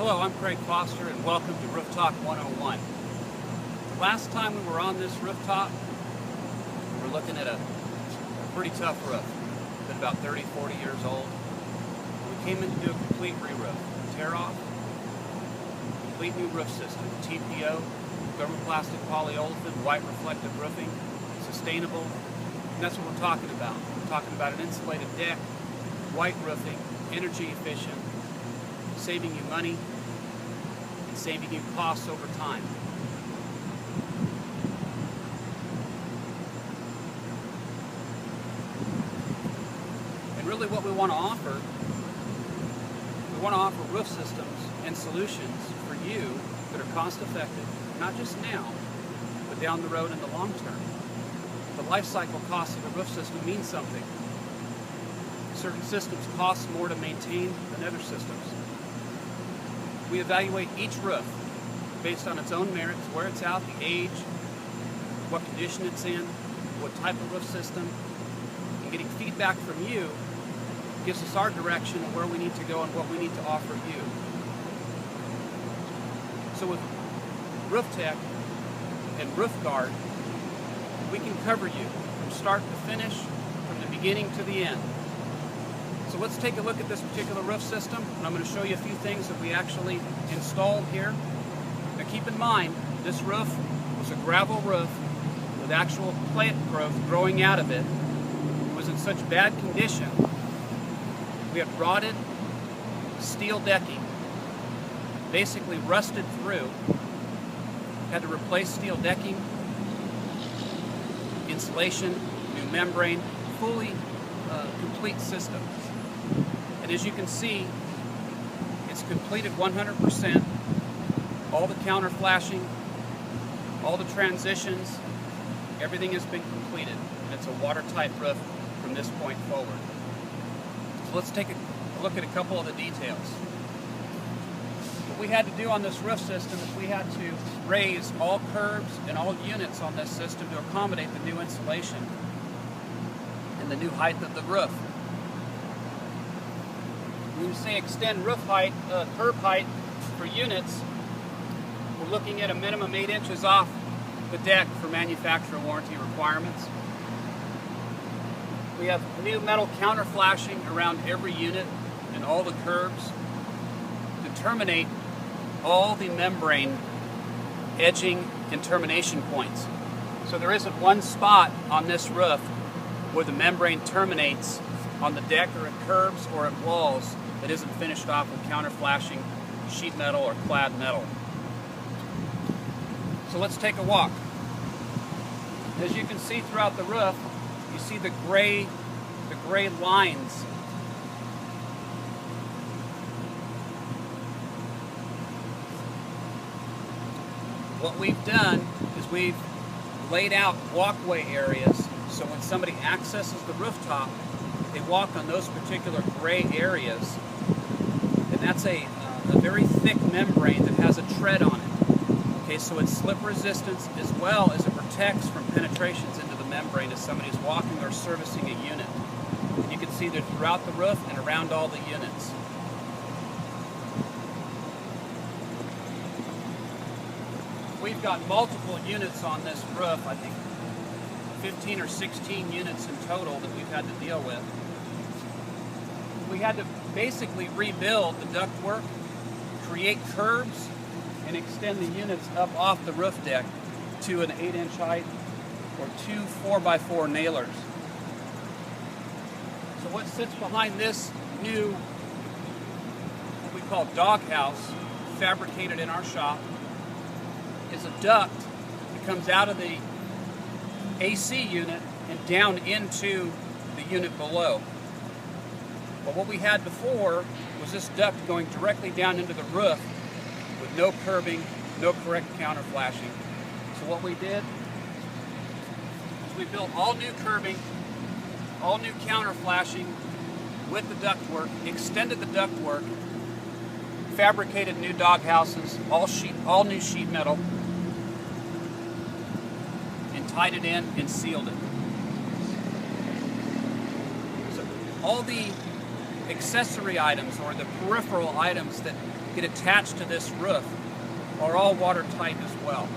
Hello, I'm Craig Foster and welcome to Roof Talk 101. The last time we were on this rooftop, we were looking at a pretty tough roof. It's been about 30, 40 years old. We came in to do a complete re-roof. Tear off, complete new roof system, TPO, thermoplastic polyolefin, white reflective roofing, sustainable, and that's what we're talking about. We're talking about an insulated deck, white roofing, energy efficient, saving you money, and saving you costs over time. And really what we want to offer roof systems and solutions for you that are cost effective, not just now, but down the road in the long term. The life cycle cost of a roof system means something. Certain systems cost more to maintain than other systems. We evaluate each roof based on its own merits, where it's out, the age, what condition it's in, what type of roof system, and getting feedback from you gives us our direction of where we need to go and what we need to offer you. So with Roof Tech and Roof Guard, we can cover you from start to finish, from the beginning to the end. So let's take a look at this particular roof system, and I'm going to show you a few things that we actually installed here. Now keep in mind, this roof was a gravel roof with actual plant growth growing out of it. It was in such bad condition. We had rotted steel decking, basically rusted through. Had to replace steel decking, insulation, new membrane, fully complete system. And as you can see, it's completed 100%. All the counter flashing, all the transitions, everything has been completed. And it's a watertight roof from this point forward. So let's take a look at a couple of the details. What we had to do on this roof system is we had to raise all curbs and all units on this system to accommodate the new insulation and the new height of the roof. When we say extend roof height, curb height for units, we're looking at a minimum 8 inches off the deck for manufacturer warranty requirements. We have new metal counter flashing around every unit and all the curbs to terminate all the membrane edging and termination points. So there isn't one spot on this roof where the membrane terminates on the deck or at curbs or at walls that isn't finished off with counter flashing sheet metal or clad metal. So let's take a walk. As you can see throughout the roof, you see the gray lines. What we've done is we've laid out walkway areas so when somebody accesses the rooftop, they walk on those particular gray areas, and that's a very thick membrane that has a tread on it. Okay, so it's slip resistance as well as it protects from penetrations into the membrane as somebody's walking or servicing a unit. And you can see that throughout the roof and around all the units. We've got multiple units on this roof, I think 15 or 16 units in total that we've had to deal with. We had to basically rebuild the ductwork, create curbs, and extend the units up off the roof deck to an 8-inch height or 2 4x4 nailers. So what sits behind this new, what we call doghouse, fabricated in our shop, is a duct that comes out of the AC unit and down into the unit below. But what we had before was this duct going directly down into the roof with no curbing, no correct counter flashing. So what we did is we built all new curbing, all new counter flashing with the ductwork, extended the ductwork, fabricated new dog houses, all new sheet metal, and tied it in and sealed it. So all the accessory items or the peripheral items that get attached to this roof are all watertight as well.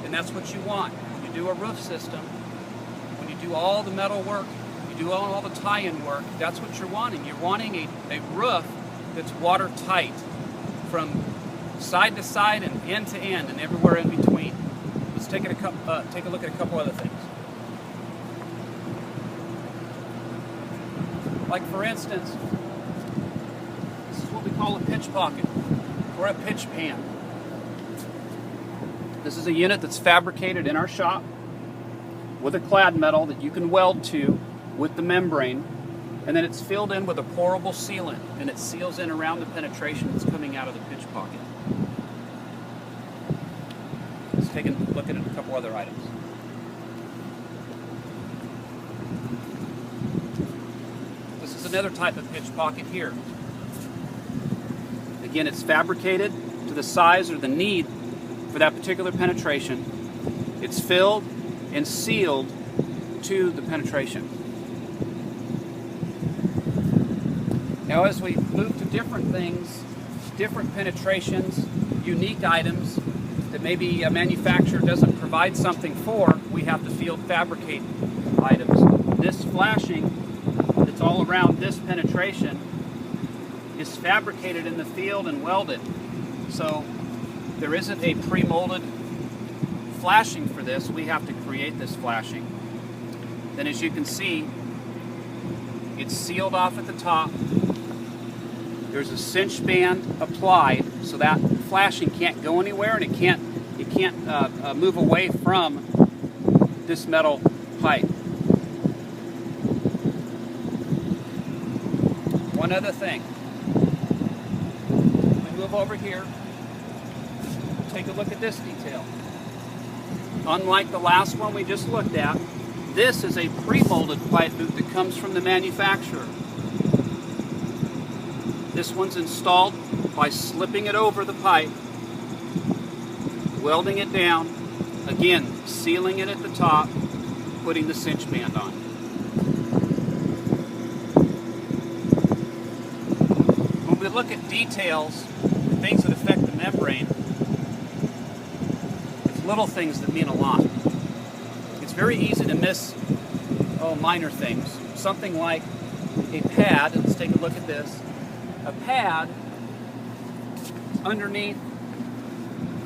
And that's what you want. When you do a roof system, when you do all the metal work, you do all the tie-in work, that's what you're wanting. You're wanting a roof that's watertight from side to side and end to end and everywhere in between. Let's take a look at a couple other things. Like for instance, this is what we call a pitch pocket or a pitch pan. This is a unit that's fabricated in our shop with a clad metal that you can weld to with the membrane, and then it's filled in with a pourable sealant, and it seals in around the penetration that's coming out of the pitch pocket. Let's take a look at a couple other items. This is another type of pitch pocket here. Again, it's fabricated to the size or the need for that particular penetration. It's filled and sealed to the penetration. Now as we move to different things, different penetrations, unique items that maybe a manufacturer doesn't provide something for, we have to field fabricate items. This flashing that's all around this penetration is fabricated in the field and welded. So there isn't a pre-molded flashing for this. We have to create this flashing. Then as you can see, it's sealed off at the top. There's a cinch band applied so that flashing can't go anywhere and it can't move away from this metal pipe. One other thing. We move over here. Take a look at this detail. Unlike the last one we just looked at, this is a pre-molded pipe boot that comes from the manufacturer. This one's installed by slipping it over the pipe, welding it down, again, sealing it at the top, putting the cinch band on. When we look at details, things that affect the membrane, it's little things that mean a lot. It's very easy to miss minor things. Something like a pad, and let's take a look at this. A pad underneath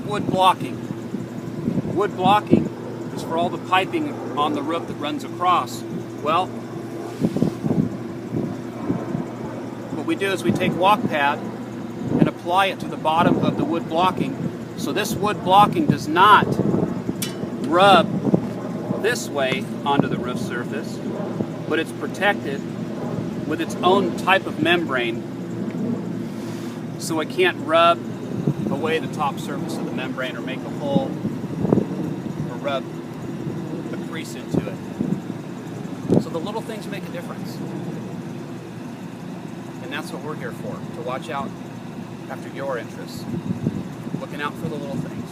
wood blocking. Wood blocking is for all the piping on the roof that runs across. Well, what we do is we take walk pad and apply it to the bottom of the wood blocking. So this wood blocking does not rub this way onto the roof surface, but it's protected with its own type of membrane, so it can't rub away the top surface of the membrane or make a hole or rub a crease into it. So the little things make a difference. And that's what we're here for, to watch out after your interests, looking out for the little things.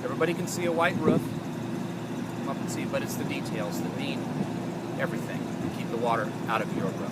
Everybody can see a white roof, come up and see, but it's the details that mean everything to keep the water out of your roof.